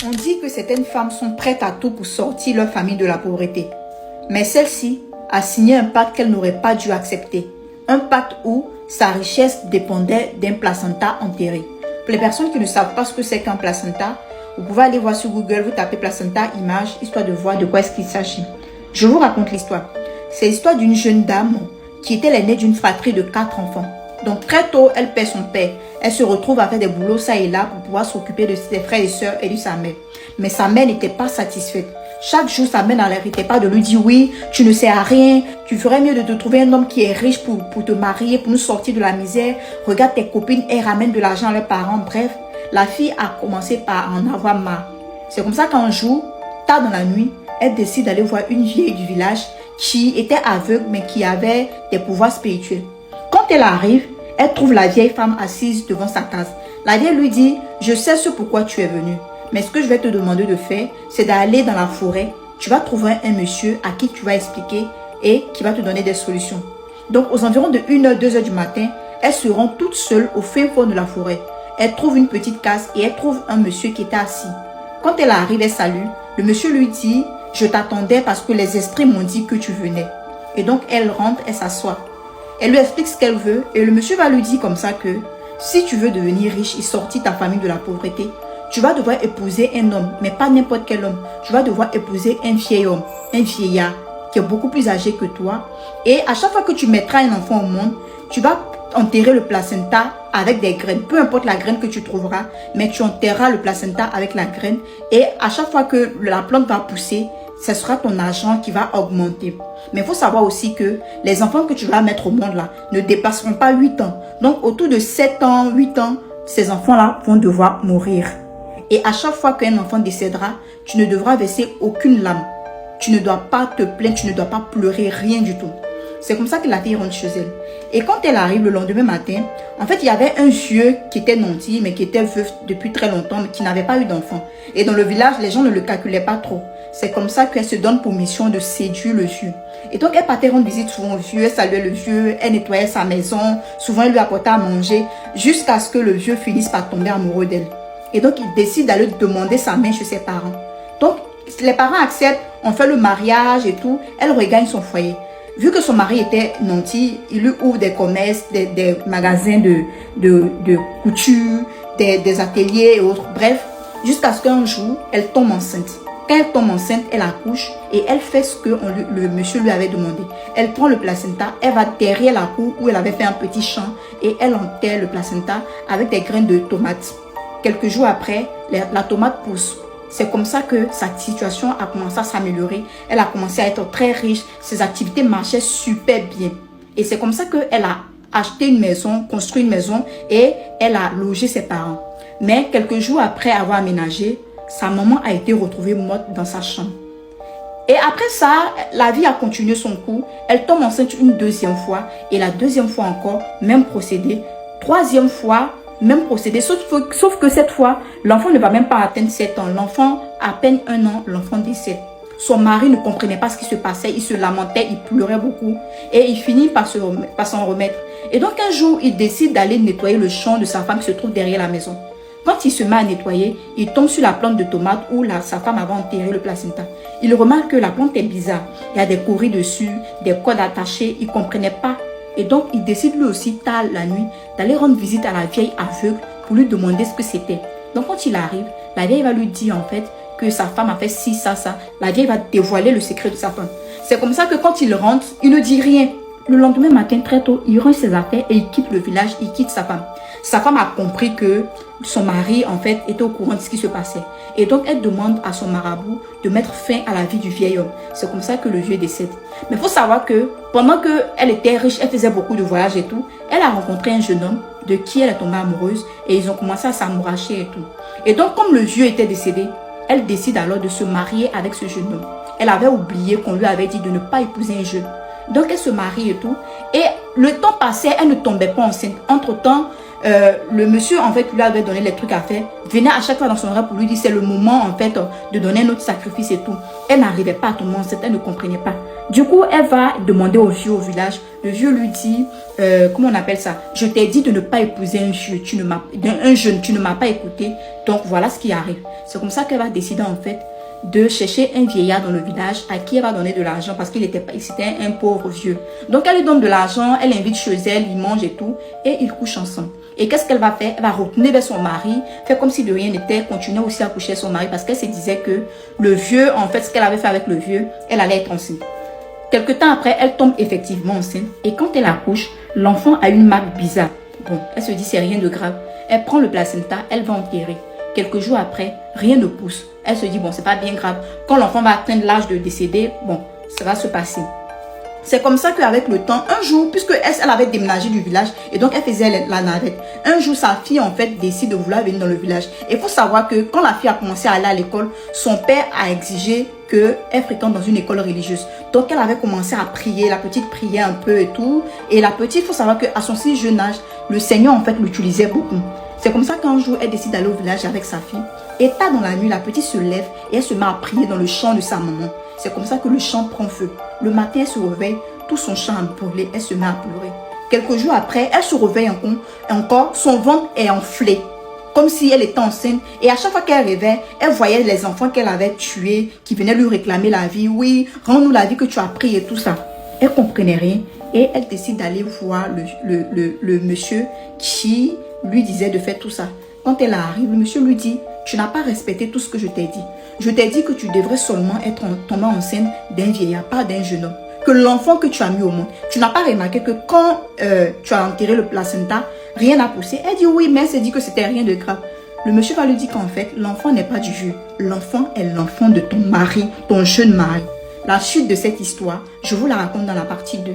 On dit que certaines femmes sont prêtes à tout pour sortir leur famille de la pauvreté. Mais celle-ci a signé un pacte qu'elle n'aurait pas dû accepter. Un pacte où sa richesse dépendait d'un placenta enterré. Pour les personnes qui ne savent pas ce que c'est qu'un placenta, vous pouvez aller voir sur Google, vous tapez placenta image, histoire de voir de quoi est-ce qu'il s'agit. Je vous raconte l'histoire. C'est l'histoire d'une jeune dame qui était l'aînée d'une fratrie de 4 enfants. Donc très tôt, elle perd son père. Elle se retrouve à faire des boulots ça et là pour pouvoir s'occuper de ses frères et sœurs et de sa mère. Mais sa mère n'était pas satisfaite. Chaque jour, sa mère n'arrêtait pas de lui dire oui, tu ne sers à rien, tu ferais mieux de te trouver un homme qui est riche pour te marier, pour nous sortir de la misère. Regarde tes copines, elles ramènent de l'argent à leurs parents. Bref, la fille a commencé par en avoir marre. C'est comme ça qu'un jour, tard dans la nuit, elle décide d'aller voir une vieille du village qui était aveugle mais qui avait des pouvoirs spirituels. Quand elle arrive, elle trouve la vieille femme assise devant sa case. La vieille lui dit, je sais ce pourquoi tu es venue. Mais ce que je vais te demander de faire, c'est d'aller dans la forêt. Tu vas trouver un monsieur à qui tu vas expliquer et qui va te donner des solutions. Donc, aux environs de 1h, 2h du matin, elle se rend toute seule au fin fond de la forêt. Elle trouve une petite case et elle trouve un monsieur qui était assis. Quand elle arrive, elle salue. Le monsieur lui dit, je t'attendais parce que les esprits m'ont dit que tu venais. Et donc, elle rentre, elle s'assoit. Elle lui explique ce qu'elle veut et le monsieur va lui dire comme ça que si tu veux devenir riche et sortir ta famille de la pauvreté, tu vas devoir épouser un homme, mais pas n'importe quel homme. Tu vas devoir épouser un vieil homme, un vieillard qui est beaucoup plus âgé que toi. Et à chaque fois que tu mettras un enfant au monde, tu vas enterrer le placenta avec des graines. Peu importe la graine que tu trouveras, mais tu enterreras le placenta avec la graine. Et à chaque fois que la plante va pousser, ce sera ton argent qui va augmenter. Mais il faut savoir aussi que les enfants que tu vas mettre au monde là ne dépasseront pas 8 ans. Donc autour de 7 ans, 8 ans, ces enfants-là vont devoir mourir. Et à chaque fois qu'un enfant décédera, tu ne devras verser aucune larme. Tu ne dois pas te plaindre, tu ne dois pas pleurer, rien du tout. C'est comme ça que la fille rentre chez elle. Et quand elle arrive le lendemain matin, en fait, il y avait un vieux qui était nanti, mais qui était veuf depuis très longtemps, mais qui n'avait pas eu d'enfant. Et dans le village, les gens ne le calculaient pas trop. C'est comme ça qu'elle se donne pour mission de séduire le vieux. Et donc, elle partait rendre visite souvent au vieux, elle saluait le vieux, elle nettoyait sa maison, souvent elle lui apportait à manger, jusqu'à ce que le vieux finisse par tomber amoureux d'elle. Et donc, il décide d'aller demander sa main chez ses parents. Donc, les parents acceptent, on fait le mariage et tout, elle regagne son foyer. Vu que son mari était nanti, il lui ouvre des commerces, des magasins de couture, des ateliers et autres. Bref, jusqu'à ce qu'un jour, elle tombe enceinte. Quand elle tombe enceinte, elle accouche et elle fait ce que le monsieur lui avait demandé. Elle prend le placenta, elle va derrière la cour où elle avait fait un petit champ et elle enterre le placenta avec des graines de tomates. Quelques jours après, la tomate pousse. C'est comme ça que sa situation a commencé à s'améliorer. Elle a commencé à être très riche. Ses activités marchaient super bien. Et c'est comme ça qu'elle a acheté une maison, construit une maison et elle a logé ses parents. Mais quelques jours après avoir aménagé, sa maman a été retrouvée morte dans sa chambre. Et après ça, la vie a continué son cours. Elle tombe enceinte une deuxième fois. Et la deuxième fois encore, même procédé. Troisième fois, même procédé, sauf que cette fois, l'enfant ne va même pas atteindre 7 ans. L'enfant, à peine 1 an, l'enfant décède. Son mari ne comprenait pas ce qui se passait, il se lamentait, il pleurait beaucoup et il finit par s'en remettre. Et donc un jour, il décide d'aller nettoyer le champ de sa femme qui se trouve derrière la maison. Quand il se met à nettoyer, il tombe sur la plante de tomate où sa femme avait enterré le placenta. Il remarque que la plante est bizarre. Il y a des courris dessus, des cordes attachées, il ne comprenait pas. Et donc, il décide lui aussi, tard la nuit, d'aller rendre visite à la vieille aveugle pour lui demander ce que c'était. Donc, quand il arrive, la vieille va lui dire en fait que sa femme a fait ci, ça, ça. La vieille va dévoiler le secret de sa femme. C'est comme ça que quand il rentre, il ne dit rien. Le lendemain matin, très tôt, il range ses affaires et il quitte le village, il quitte sa femme. Sa femme a compris que son mari, en fait, était au courant de ce qui se passait. Et donc, elle demande à son marabout de mettre fin à la vie du vieil homme. C'est comme ça que le vieux décède. Mais il faut savoir que pendant qu'elle était riche, elle faisait beaucoup de voyages et tout, elle a rencontré un jeune homme de qui elle est tombée amoureuse et ils ont commencé à s'amouracher et tout. Et donc, comme le vieux était décédé, elle décide alors de se marier avec ce jeune homme. Elle avait oublié qu'on lui avait dit de ne pas épouser un jeune. Donc, elle se marie et tout. Et le temps passait, elle ne tombait pas enceinte. Entre-temps, le monsieur, en fait, lui avait donné les trucs à faire, venait à chaque fois dans son rêve pour lui dire c'est le moment, en fait, de donner notre sacrifice et tout. Elle n'arrivait pas à tomber enceinte, elle ne comprenait pas. Du coup, elle va demander au vieux au village. Le vieux lui dit, comment on appelle ça? Je t'ai dit de ne pas épouser un vieux, un jeune, tu ne m'as pas écouté. Donc voilà ce qui arrive. C'est comme ça qu'elle va décider en fait de chercher un vieillard dans le village à qui elle va donner de l'argent parce c'était un pauvre vieux. Donc elle lui donne de l'argent, elle l'invite chez elle, ils mangent et tout, et ils couchent ensemble. Et qu'est-ce qu'elle va faire? Elle va retourner vers son mari, faire comme si de rien n'était, continuer aussi à coucher son mari parce qu'elle se disait que le vieux, en fait, ce qu'elle avait fait avec le vieux, elle allait être enceinte. Quelque temps après, elle tombe effectivement enceinte et quand elle accouche, l'enfant a une marque bizarre. Bon, elle se dit c'est rien de grave. Elle prend le placenta, elle va enterrer. Quelques jours après, rien ne pousse. Elle se dit, bon, c'est pas bien grave. Quand l'enfant va atteindre l'âge de décéder, bon, ça va se passer. C'est comme ça qu'avec le temps, un jour, puisque elle avait déménagé du village et donc elle faisait la navette, un jour, sa fille, en fait, décide de vouloir venir dans le village. Et il faut savoir que quand la fille a commencé à aller à l'école, son père a exigé qu'elle fréquente dans une école religieuse. Donc, elle avait commencé à prier, la petite priait un peu et tout. Et la petite, il faut savoir qu'à son si jeune âge, le Seigneur, en fait, l'utilisait beaucoup. C'est comme ça qu'un jour, elle décide d'aller au village avec sa fille. Et tard dans la nuit, la petite se lève et elle se met à prier dans le champ de sa maman. C'est comme ça que le champ prend feu. Le matin, elle se réveille, tout son champ a brûlé, elle se met à pleurer. Quelques jours après, elle se réveille encore, son ventre est enflé, comme si elle était enceinte. Et à chaque fois qu'elle réveille, elle voyait les enfants qu'elle avait tués, qui venaient lui réclamer la vie. Oui, rends-nous la vie que tu as pris et tout ça. Elle ne comprenait rien et elle décide d'aller voir le monsieur qui lui disait de faire tout ça. Quand elle arrive, le monsieur lui dit, tu n'as pas respecté tout ce que je t'ai dit. Je t'ai dit que tu devrais seulement être tombée enceinte d'un vieillard, pas d'un jeune homme. Que l'enfant que tu as mis au monde, tu n'as pas remarqué que quand tu as enterré le placenta, rien n'a poussé. Elle dit oui, mais elle s'est dit que c'était rien de grave. Le monsieur va lui dire qu'en fait, l'enfant n'est pas du vieux. L'enfant est l'enfant de ton mari, ton jeune mari. La suite de cette histoire, je vous la raconte dans la partie 2.